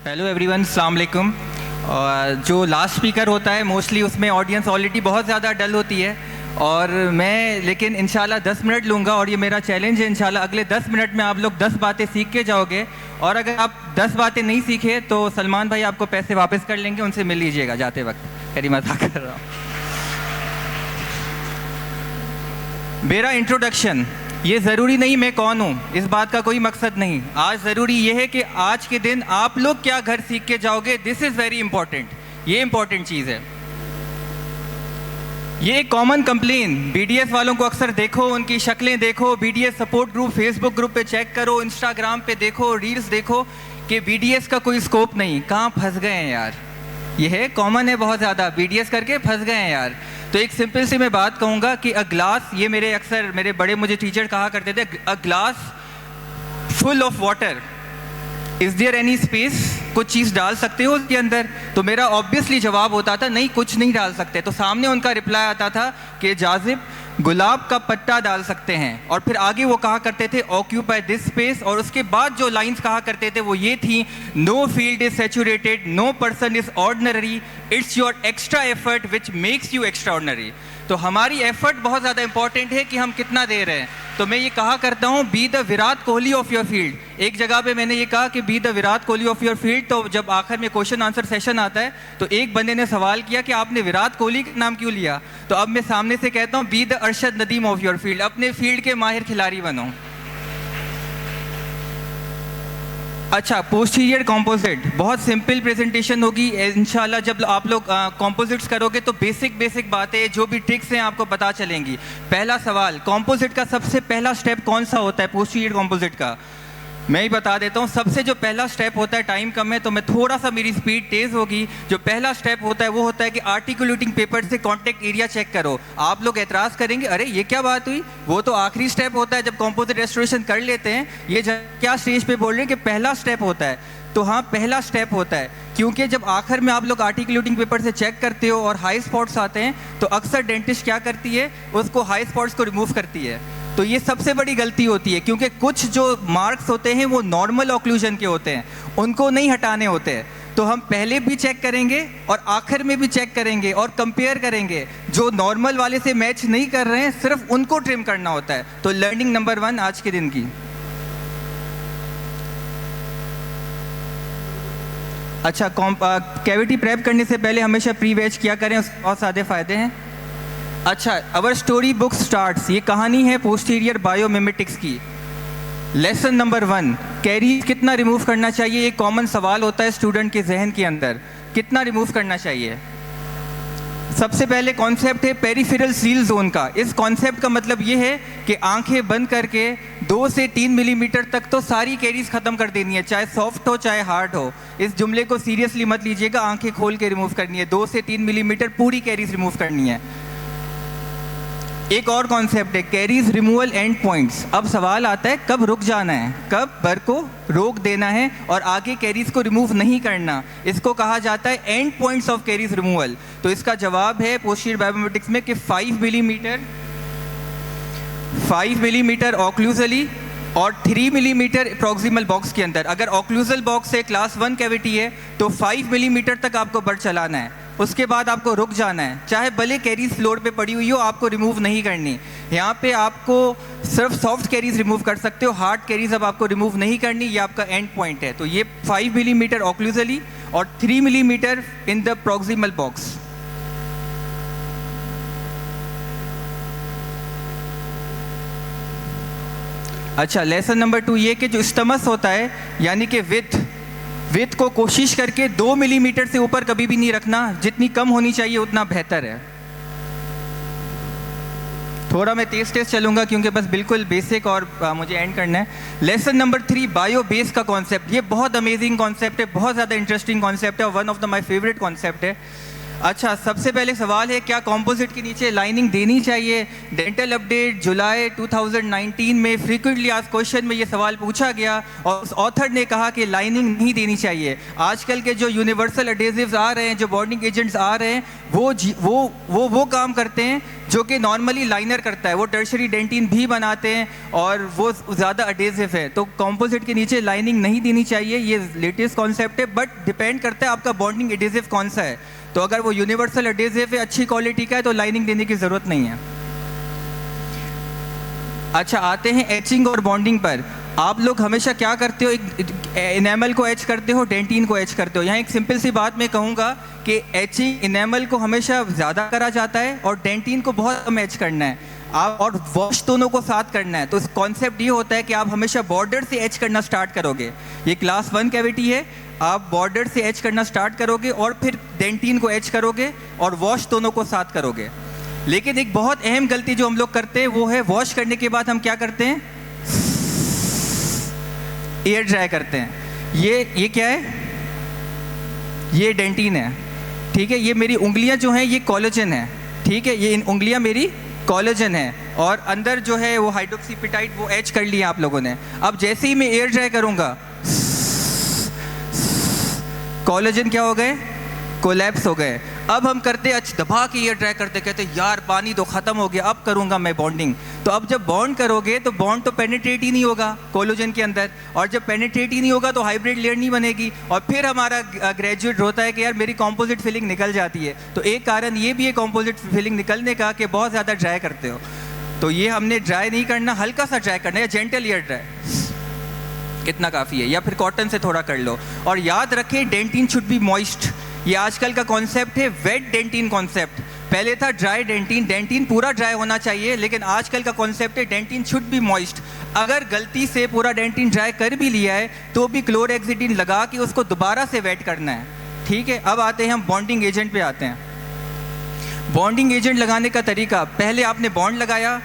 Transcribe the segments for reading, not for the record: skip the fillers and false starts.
Hello everyone, अस्सलाम वालेकुम। जो लास्ट स्पीकर होता है मोस्टली उसमें ऑडियंस ऑलरेडी बहुत ज़्यादा डल होती है और मैं लेकिन इंशाल्लाह 10 मिनट लूँगा और ये मेरा चैलेंज है। इंशाल्लाह अगले 10 मिनट में आप लोग 10 बातें सीख के जाओगे और अगर आप 10 बातें नहीं सीखे तो सलमान भाई आपको पैसे वापस कर लेंगे, उनसे मिल लीजिएगा जाते वक्त। खैर मजाक कर रहा हूँ। मेरा इंट्रोडक्शन, ये ज़रूरी नहीं मैं कौन हूँ, इस बात का कोई मकसद नहीं। आज ज़रूरी ये है कि आज के दिन आप लोग क्या घर सीख के जाओगे, दिस इज़ वेरी इंपॉर्टेंट। ये इंपॉर्टेंट चीज़ है। ये एक कॉमन कंप्लेन बीडीएस वालों को अक्सर देखो, उनकी शक्लें देखो, BDS support group Facebook group पे चेक करो, इंस्टाग्राम पे देखो, रील्स देखो कि बीडीएस का कोई स्कोप नहीं। कहाँ फंस गए हैं यार, ये है कॉमन है बहुत ज़्यादा, बीडीएस करके फंस गए हैं यार। तो एक सिंपल सी मैं बात कहूँगा कि अ ग्लास, ये मेरे बड़े मुझे टीचर कहा करते थे, a glass full of water, is there any space, कुछ चीज़ डाल सकते हो उसके अंदर? तो मेरा ऑब्वियसली जवाब होता था नहीं, कुछ नहीं डाल सकते। तो सामने उनका रिप्लाई आता था कि जाजिब गुलाब का पत्ता डाल सकते हैं, और फिर आगे वो कहा करते थे ऑक्यूपाई दिस स्पेस, और उसके बाद जो लाइंस कहा करते थे वो ये थी, no field is saturated, no person is ordinary, it's your extra effort which makes you extra ordinary. तो हमारी एफर्ट बहुत ज़्यादा इंपॉर्टेंट है कि हम कितना दे रहे हैं। तो मैं ये कहा करता हूँ be the Virat Kohli of your field. एक जगह पे मैंने ये कहा कि be the Virat Kohli of your field. तो जब आखिर में क्वेश्चन आंसर सेशन आता है तो एक बंदे ने सवाल किया कि आपने विराट कोहली का नाम क्यों लिया? तो अब मैं सामने से कहता हूँ be the Arshad Nadeem of your field, अपने फील्ड के माहिर खिलाड़ी बनो। अच्छा, पोस्टीरियर कॉम्पोजिट, बहुत सिंपल प्रेजेंटेशन होगी इंशाल्लाह। जब आप लोग कॉम्पोजिट्स करोगे तो बेसिक बातें, जो भी ट्रिक्स हैं आपको पता चलेंगी। पहला सवाल, कॉम्पोजिट का सबसे पहला स्टेप कौन सा होता है पोस्टीरियर कॉम्पोजिट का? मैं ही बता देता हूँ। सबसे जो पहला स्टेप होता है, टाइम कम है तो मैं थोड़ा सा, मेरी स्पीड तेज़ होगी। जो पहला स्टेप होता है वो होता है कि आर्टिकुलेटिंग पेपर से कॉन्टेक्ट एरिया चेक करो। आप लोग एतराज़ करेंगे, अरे ये क्या बात हुई, वो तो आखिरी स्टेप होता है जब कॉम्पोजिट रेस्टोरेशन कर लेते हैं। ये क्या स्टेज पे बोल रहे हैं कि पहला स्टेप होता है? तो हाँ, पहला स्टेप होता है, क्योंकि जब आखिर में आप लोग आर्टिकुलेटिंग पेपर से चेक करते हो और हाई स्पॉट्स आते हैं तो अक्सर डेंटिस्ट क्या करती है, उसको हाई स्पॉट्स को रिमूव करती है। तो ये सबसे बड़ी गलती होती है, क्योंकि कुछ जो मार्क्स होते हैं वो नॉर्मल ऑक्लूजन के होते हैं, उनको नहीं हटाने होते हैं। तो हम पहले भी चेक करेंगे और आखिर में भी चेक करेंगे और कंपेयर करेंगे। जो नॉर्मल वाले से मैच नहीं कर रहे हैं सिर्फ उनको ट्रिम करना होता है। तो लर्निंग नंबर 1 आज के दिन की। अच्छा, कैविटी प्रेप करने से पहले हमेशा प्री वेज किया करें, उसके बहुत सारे फ़ायदे हैं। अच्छा, अवर स्टोरी बुक स्टार्ट्स, ये कहानी है पोस्टीरियर बायोमिमेटिक्स की। लेसन नंबर 1, कैरीज कितना रिमूव करना चाहिए? एक कॉमन सवाल होता है स्टूडेंट के जहन के अंदर, कितना रिमूव करना चाहिए? सबसे पहले कॉन्सेप्ट है पेरिफेरल सील जोन का। इस कॉन्सेप्ट का मतलब ये है कि आंखें बंद करके 2 से 3 मिलीमीटर तक तो सारी कैरीज ख़त्म कर देनी है, चाहे सॉफ्ट हो चाहे हार्ड हो। इस जुमले को सीरियसली मत लीजिएगा, आंखें खोल के रिमूव करनी है। 2 से 3 मिलीमीटर पूरी कैरीज रिमूव करनी है। एक और कॉन्सेप्ट है कैरीज रिमूवल एंड पॉइंट्स। अब सवाल आता है कब रुक जाना है, कब बर को रोक देना है और आगे कैरीज को रिमूव नहीं करना। इसको कहा जाता है and points of carries removal. तो इसका जवाब है पोस्टीरियर बायोमिमेटिक्स में कि 5 मिलीमीटर ऑक्लूजली और 3 मिलीमीटर प्रॉक्सिमल बॉक्स के अंदर। अगर ऑक्लूजल बॉक्स से क्लास 1 कैविटी है तो 5 मिलीमीटर तक आपको बर चलाना है, उसके बाद आपको रुक जाना है। चाहे भले कैरीज फ्लोर पे पड़ी हुई हो, आपको रिमूव नहीं करनी। यहाँ पे आपको सिर्फ सॉफ्ट कैरीज रिमूव कर सकते हो, हार्ड कैरीज अब आपको रिमूव नहीं करनी। ये आपका एंड पॉइंट है। तो ये 5 मिलीमीटर ऑक्लूजली और 3 millimetre in the proximal box. अच्छा, लेसन नंबर 2 ये कि जो स्टमस होता है यानी कि विथ को कोशिश करके 2 मिलीमीटर से ऊपर कभी भी नहीं रखना, जितनी कम होनी चाहिए उतना बेहतर है। थोड़ा मैं तेज चलूँगा क्योंकि बस बिल्कुल बेसिक और मुझे एंड करना है। लेसन नंबर 3 बायो बेस का कॉन्सेप्ट। ये बहुत अमेजिंग कॉन्सेप्ट है, बहुत ज़्यादा इंटरेस्टिंग कॉन्सेप्ट है और one of the my favourite concept है। अच्छा, सबसे पहले सवाल है क्या कंपोजिट के नीचे लाइनिंग देनी चाहिए? डेंटल अपडेट जुलाई 2019 में फ्रीक्वेंटली आस्क्ड क्वेश्चन में ये सवाल पूछा गया और उस ऑथर ने कहा कि लाइनिंग नहीं देनी चाहिए। आजकल के जो यूनिवर्सल एडेसिव्स आ रहे हैं, जो बॉन्डिंग एजेंट्स आ रहे हैं, वो काम करते हैं जो कि नॉर्मली लाइनर करता है। वो टर्शरी डेंटिन भी बनाते हैं और वो ज़्यादा एडेसिव है, तो कंपोजिट के नीचे लाइनिंग नहीं देनी चाहिए। ये लेटेस्ट कॉन्सेप्ट है, बट डिपेंड करता है आपका बॉन्डिंग एडेसिव कौन सा है। तो अगर वो यूनिवर्सल एडेसिव है, अच्छी क्वालिटी का है, तो लाइनिंग देने की ज़रूरत नहीं है। अच्छा, आते हैं एचिंग और बॉन्डिंग पर। आप लोग हमेशा क्या करते हो? इनेमल को एच करते हो, डेंटिन को एच करते हो। यहाँ एक सिंपल सी बात मैं कहूँगा कि एचिंग इनेमल को हमेशा ज़्यादा करा जाता है और डेंटिन को बहुत कम एच करना है आप, और वॉश दोनों को साथ करना है। तो इस कॉन्सेप्ट ये होता है कि आप हमेशा बॉर्डर से एच करना स्टार्ट करोगे। ये क्लास 1 कैविटी है, आप बॉर्डर से एच करना स्टार्ट करोगे और फिर डेंटिन को एच करोगे और वॉश दोनों को साथ करोगे। लेकिन एक बहुत अहम गलती जो हम लोग करते हैं वो है वॉश करने के बाद हम क्या करते हैं? एयर ड्राई करते हैं। ये क्या है? ये डेंटिन है, ठीक है। ये मेरी उंगलियां जो हैं ये कोलेजन है, ठीक है। ये इन उंगलियां मेरी कोलेजन है और अंदर जो है वो हाइड्रोक्सीपेटाइट वो एच कर लिया आप लोगों ने। अब जैसे ही मैं एयर ड्राई करूंगा, कोलेजन क्या हो गए? कोलैप्स हो गए। अब हम करते दबा के एयर ड्राई करते, कहते यार पानी तो ख़त्म हो गया, अब करूँगा मैं बॉन्डिंग। तो अब जब बॉन्ड करोगे तो बॉन्ड तो पेनिट्रेट ही नहीं होगा कोलेजन के अंदर, और जब पेनिट्रेट ही नहीं होगा तो हाइब्रिड लेयर नहीं बनेगी, और फिर हमारा ग्रेजुएट होता है कि यार मेरी कॉम्पोजिट फिलिंग निकल जाती है। तो एक कारण ये भी है कॉम्पोजिट फिलिंग निकलने का कि बहुत ज़्यादा ड्राई करते हो। तो ये हमने ड्राई नहीं करना, हल्का सा ड्राई करना है, जेंटल एयर ड्राई कितना काफ़ी है, या फिर कॉटन से थोड़ा कर लो। और याद रखें डेंटिन शुड बी मॉइस्ट। ये आजकल का कॉन्सेप्ट है वेट डेंटिन कॉन्सेप्ट। पहले था ड्राई डेंटिन, डेंटिन पूरा ड्राई होना चाहिए, लेकिन आजकल का कॉन्सेप्ट है डेंटिन शुड बी मॉइस्ट। अगर गलती से पूरा डेंटिन ड्राई कर भी लिया है तो भी क्लोरहेक्सिडिन लगा के उसको दोबारा से वेट करना है, ठीक है। अब आते हैं हम बॉन्डिंग एजेंट पे आते हैं। बॉन्डिंग एजेंट लगाने का तरीका, पहले आपने बॉन्ड लगाया,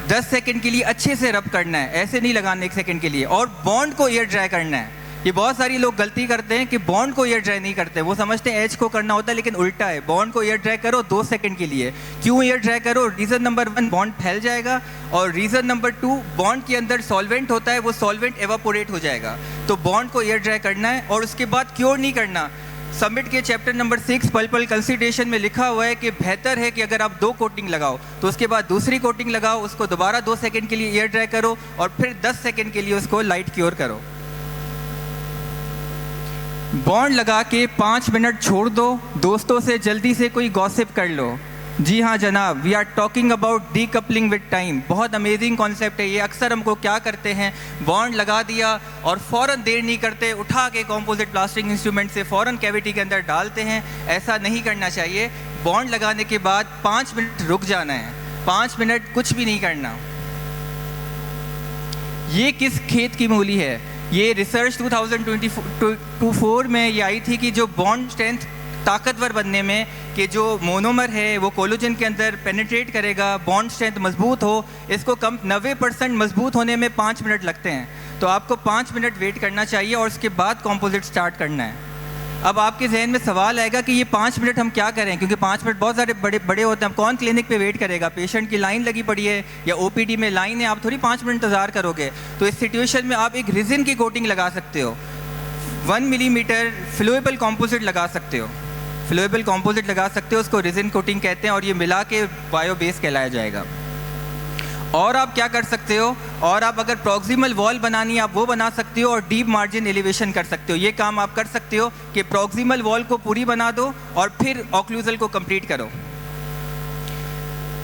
10 सेकंड के लिए अच्छे से रब करना है, ऐसे नहीं लगाना 1 सेकंड के लिए, और बॉन्ड को एयर ड्राई करना है। ये बहुत सारी लोग गलती करते हैं कि बॉन्ड को एयर ड्राई नहीं करते, वो समझते हैं एज को करना होता है, लेकिन उल्टा है। बॉन्ड को एयर ड्राई करो 2 सेकंड के लिए। क्यों एयर ड्राई करो? रीज़न नंबर 1 बॉन्ड फैल जाएगा, और रीज़न नंबर 2 बॉन्ड के अंदर सॉल्वेंट होता है, वो सॉल्वेंट एवापोरेट हो जाएगा। तो बॉन्ड को एयर ड्राई करना है और उसके बाद क्योर नहीं करना। समिट के चैप्टर नंबर 6 पल्पल कंसिडरेशन में लिखा हुआ है कि बेहतर है कि अगर आप 2 कोटिंग लगाओ तो उसके बाद दूसरी कोटिंग लगाओ, उसको दोबारा 2 सेकंड के लिए एयर ड्राई करो और फिर 10 सेकंड के लिए उसको लाइट क्योर करो। बॉन्ड लगा के 5 मिनट छोड़ दो, दोस्तों से जल्दी से कोई गॉसिप कर लो। जी हाँ जनाब, we are talking about decoupling with time. बहुत अमेजिंग कॉन्सेप्ट है ये। अक्सर हमको क्या करते हैं, बॉन्ड लगा दिया और फ़ौरन देर नहीं करते, उठा के कॉम्पोजिट प्लास्टिक इंस्ट्रूमेंट से फ़ौरन कैविटी के अंदर डालते हैं। ऐसा नहीं करना चाहिए। बॉन्ड लगाने के बाद 5 मिनट रुक जाना है, 5 मिनट कुछ भी नहीं करना। ये किस खेत की मूली है? ये रिसर्च 2024 में ये आई थी कि जो बॉन्ड स्ट्रेंथ ताकतवर बनने में, कि जो मोनोमर है वो कोलेजन के अंदर पेनिट्रेट करेगा, बॉन्ड स्ट्रेंथ मजबूत हो, इसको कम 90% मजबूत होने में 5 मिनट लगते हैं। तो आपको 5 मिनट वेट करना चाहिए और उसके बाद कॉम्पोजिट स्टार्ट करना है। अब आपके जहन में सवाल आएगा कि ये 5 मिनट हम क्या करें, क्योंकि 5 मिनट बहुत सारे बड़े होते हैं। कौन क्लिनिक पे वेट करेगा? पेशेंट की लाइन लगी पड़ी है या ओपीडी में लाइन है, आप थोड़ी 5 मिनट इंतज़ार करोगे। तो इस सिचुएशन में आप एक रिजिन की कोटिंग लगा सकते हो, 1 मिलीमीटर फ्लोएबल कॉम्पोजिट लगा सकते हो, फ्लोएबल कॉम्पोजिट लगा सकते हो, उसको रिजिन कोटिंग कहते हैं, और ये मिला के बायो बेस कहलाया जाएगा। और आप क्या कर सकते हो, और आप अगर प्रॉक्सिमल वॉल बनानी है आप वो बना सकते हो, और डीप मार्जिन एलिवेशन कर सकते हो। ये काम आप कर सकते हो कि प्रॉक्सिमल वॉल को पूरी बना दो और फिर ऑक्लूजल को कंप्लीट करो।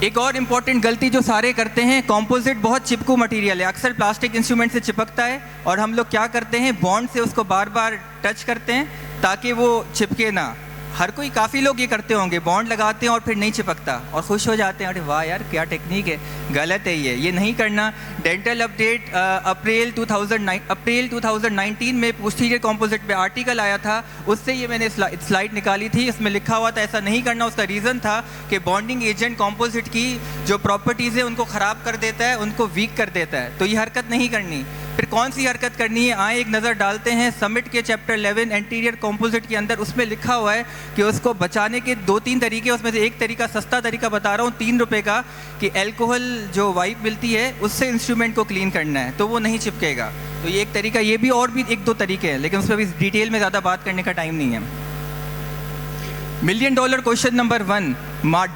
एक और इम्पॉर्टेंट गलती जो सारे करते हैं, कॉम्पोजिट बहुत चिपकू मटेरियल है, अक्सर प्लास्टिक इंस्ट्रूमेंट से चिपकता है, और हम लोग क्या करते हैं, बॉन्ड से उसको बार बार टच करते हैं ताकि वो चिपके ना। हर कोई, काफ़ी लोग ये करते होंगे, बॉन्ड लगाते हैं और फिर नहीं चिपकता और खुश हो जाते हैं, अरे वाह यार क्या टेक्निक है। गलत है ये नहीं करना। डेंटल अपडेट अप्रैल 2019 में पोस्टीरियर कॉम्पोजिट पे आर्टिकल आया था, उससे ये मैंने स्लाइड निकाली थी। इसमें लिखा हुआ था ऐसा नहीं करना। उसका रीज़न था कि बॉन्डिंग एजेंट कॉम्पोजिट की जो प्रॉपर्टीज़ है उनको ख़राब कर देता है, उनको वीक कर देता है, तो ये हरकत नहीं करनी। फिर कौन सी हरकत करनी है, आए एक नज़र डालते हैं समिट के चैप्टर 11 एंटीरियर कॉम्पोजिट के अंदर। उसमें लिखा हुआ है कि उसको बचाने के 2-3 तरीके, उसमें से एक तरीका सस्ता तरीका बता रहा हूँ 3 रुपये का, कि अल्कोहल जो वाइप मिलती है उससे इंस्ट्रूमेंट को क्लीन करना है तो वो नहीं चिपकेगा। तो ये एक तरीका, ये भी और भी 1-2 तरीके हैं, लेकिन उस पर अभी डिटेल में ज़्यादा बात करने का टाइम नहीं है। $1 million question number 1,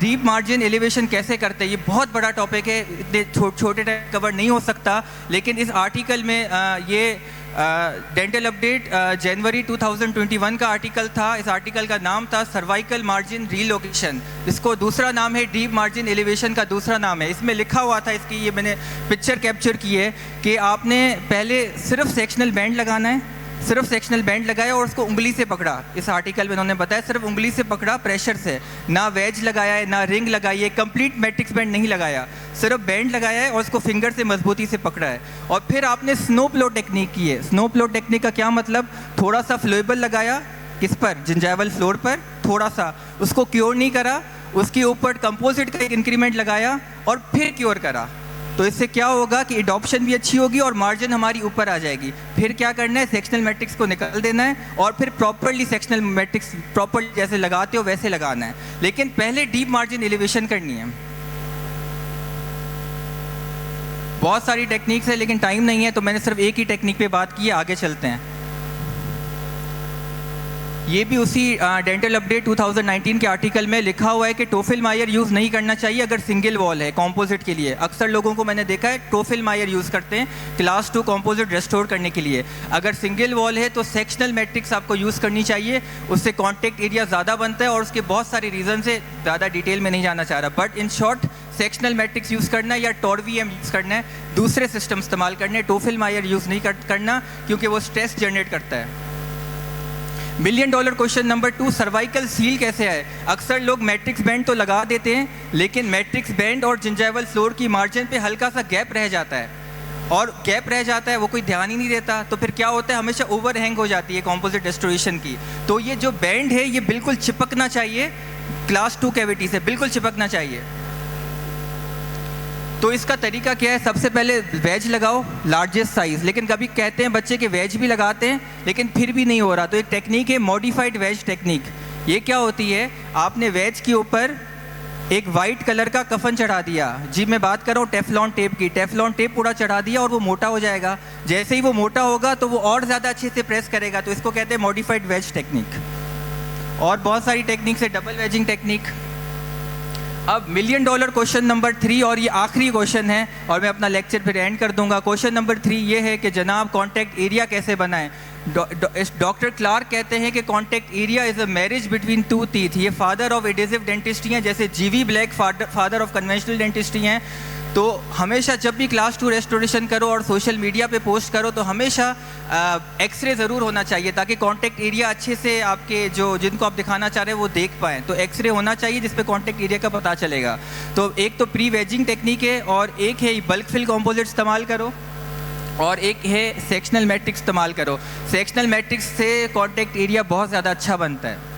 deep margin elevation कैसे करते हैं? ये बहुत बड़ा टॉपिक है, इतने छोटे टाइम कवर नहीं हो सकता, लेकिन इस आर्टिकल में ये डेंटल अपडेट जनवरी 2021 का आर्टिकल था। इस आर्टिकल का नाम था सर्वाइकल मार्जिन रीलोकेशन, इसको दूसरा नाम है डीप मार्जिन एलिवेशन का दूसरा नाम है। इसमें लिखा हुआ था, इसकी ये मैंने पिक्चर कैप्चर की है, कि आपने पहले सिर्फ सेक्शनल बैंड लगाना है, सिर्फ सेक्शनल बैंड लगाया और उसको उंगली से पकड़ा। इस आर्टिकल में उन्होंने बताया सिर्फ उंगली से पकड़ा प्रेशर से, ना वेज लगाया है ना रिंग लगाई है, कंप्लीट मैट्रिक्स बैंड नहीं लगाया, सिर्फ बैंड लगाया है और उसको फिंगर से मजबूती से पकड़ा है। और फिर आपने स्नो प्लो टेक्निक की है। स्नो प्लो टेक्निक का क्या मतलब, थोड़ा सा फ्लोएबल लगाया, किस पर, जिंजाइवल फ्लोर पर, थोड़ा सा, उसको क्योर नहीं करा, उसके ऊपर कंपोजिट का एक इंक्रीमेंट लगाया और फिर क्योर करा। तो इससे क्या होगा कि एडॉप्शन भी अच्छी होगी और मार्जिन हमारी ऊपर आ जाएगी। फिर क्या करना है, सेक्शनल मैट्रिक्स को निकाल देना है और फिर प्रॉपर्ली सेक्शनल मैट्रिक्स प्रॉपर्ली जैसे लगाते हो वैसे लगाना है, लेकिन पहले डीप मार्जिन एलिवेशन करनी है। बहुत सारी टेक्निक्स है लेकिन टाइम नहीं है, तो मैंने सिर्फ एक ही टेक्निक पे बात की है, आगे चलते हैं। ये भी उसी डेंटल अपडेट 2019 के आर्टिकल में लिखा हुआ है कि टोफिल मायर यूज़ नहीं करना चाहिए अगर सिंगल वॉल है कॉम्पोजिट के लिए। अक्सर लोगों को मैंने देखा है टोफिल मायर यूज़ करते हैं क्लास 2 कॉम्पोजिट रेस्टोर करने के लिए। अगर सिंगल वॉल है तो सेक्शनल मैट्रिक्स आपको यूज़ करनी चाहिए, उससे कॉन्टेक्ट एरिया ज़्यादा बनता है और उसके बहुत सारे रीज़न से ज़्यादा डिटेल में नहीं जाना चाह रहा, but in short sectional matrix use करना है या टॉर्वीएम यूज़ करना है, दूसरे सिस्टम इस्तेमाल करने हैं, टोफिल मायर यूज़ नहीं करना क्योंकि वो स्ट्रेस जनरेट करता है। $1 million question number 2, cervical seal कैसे है? अक्सर लोग मैट्रिक्स बैंड तो लगा देते हैं लेकिन मैट्रिक्स बैंड और जिंजाइवल फ्लोर की मार्जिन पे हल्का सा गैप रह जाता है और गैप रह जाता है, वो कोई ध्यान ही नहीं देता, तो फिर क्या होता है, हमेशा ओवरहैंग हो जाती है कॉम्पोजिट रेस्टोरेशन की। तो ये जो बैंड है ये बिल्कुल चिपकना चाहिए, क्लास 2 कैविटी से बिल्कुल चिपकना चाहिए। तो इसका तरीका क्या है, सबसे पहले वेज लगाओ लार्जेस्ट साइज़, लेकिन कभी कहते हैं बच्चे के वेज भी लगाते हैं लेकिन फिर भी नहीं हो रहा, तो एक टेक्निक है मॉडिफाइड वेज टेक्निक। ये क्या होती है, आपने वेज के ऊपर एक वाइट कलर का कफन चढ़ा दिया, जी मैं बात कर रहा हूँ टेफलॉन टेप की, टेफलॉन टेप पूरा चढ़ा दिया और वो मोटा हो जाएगा। जैसे ही वो मोटा होगा तो वो और ज़्यादा अच्छे से प्रेस करेगा, तो इसको कहते हैं मॉडिफाइड वेज टेक्निक। और बहुत सारी टेक्निक्स है, डबल वेजिंग टेक्निक। अब $1 मिलियन क्वेश्चन नंबर 3 और ये आखिरी क्वेश्चन है और मैं अपना लेक्चर फिर एंड कर दूंगा। क्वेश्चन नंबर 3 ये है कि जनाब कॉन्टैक्ट एरिया कैसे बनाएं? डॉक्टर क्लार्क कहते हैं कि contact area is a marriage between 2 teeth. ये फादर ऑफ एडेसिव डेंटिस्ट्री हैं, जैसे जीवी black father of conventional dentistry हैं। तो हमेशा जब भी क्लास 2 रेस्टोरेशन करो और सोशल मीडिया पे पोस्ट करो तो हमेशा एक्सरे ज़रूर होना चाहिए ताकि कॉन्टैक्ट एरिया अच्छे से आपके जो जिनको आप दिखाना चाह रहे हैं वो देख पाएँ। तो एक्सरे होना चाहिए जिस पे कॉन्टैक्ट एरिया का पता चलेगा। तो एक तो प्री वेजिंग टेक्निक है और एक है बल्क फिल कॉम्पोजिट इस्तेमाल करो और एक है सेक्शनल मैट्रिक्स इस्तेमाल करो। सेक्शनल मैट्रिक्स से कॉन्टैक्ट एरिया बहुत ज़्यादा अच्छा बनता है।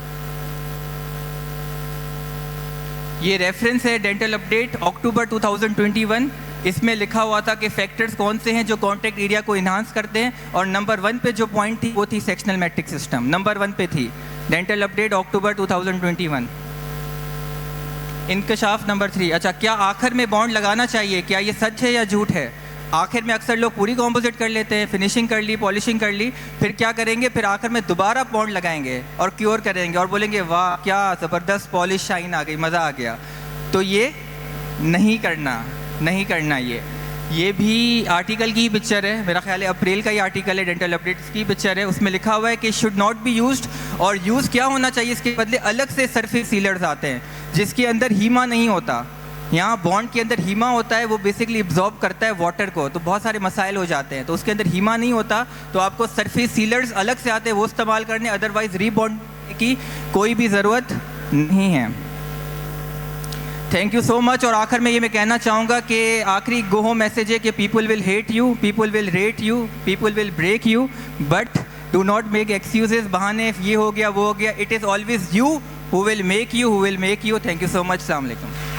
ये रेफरेंस है डेंटल अपडेट अक्टूबर 2021। इसमें लिखा हुआ था कि फैक्टर्स कौन से हैं जो कॉन्टैक्ट एरिया को इन्हांस करते हैं, और नंबर 1 पे जो पॉइंट थी वो थी सेक्शनल मैट्रिक सिस्टम, नंबर 1 पे थी डेंटल अपडेट अक्टूबर 2021। इंकशाफ नंबर 3। अच्छा, क्या आखिर में बॉन्ड लगाना चाहिए, क्या ये सच है या झूठ है? आखिर में अक्सर लोग पूरी कॉम्पोजिट कर लेते हैं, फिनिशिंग कर ली, पॉलिशिंग कर ली, फिर क्या करेंगे, फिर आखिर में दोबारा बॉन्ड लगाएंगे और क्योर करेंगे और बोलेंगे वाह क्या ज़बरदस्त पॉलिश शाइन आ गई, मज़ा आ गया। तो ये नहीं करना। ये भी आर्टिकल की ही पिक्चर है, मेरा ख्याल है अप्रैल का ही आर्टिकल है डेंटल अपडेट्स की पिक्चर है। उसमें लिखा हुआ है कि शुड नॉट बी यूज्ड, और यूज़ क्या होना चाहिए, इसके बदले अलग से सरफेस सीलर्स आते हैं जिसके अंदर हीमा नहीं होता। यहाँ बॉन्ड के अंदर हीमा होता है, वो बेसिकली एब्जॉर्ब करता है वाटर को, तो बहुत सारे मसाइल हो जाते हैं। तो उसके अंदर हीमा नहीं होता तो आपको सरफेस सीलर्स अलग से आते हैं, वो इस्तेमाल करने, अदरवाइज रीबॉन्ड की कोई भी ज़रूरत नहीं है। Thank you so much. और आखिर में ये मैं कहना चाहूँगा कि आखिरी गो होम मैसेज है कि people will hate you, people will rate you, people will break you, but do not make excuses, बहाने, ये हो गया वो हो गया। It is always you who will make you, who will make you. Thank you so much. अस्सलाम वालेकुम।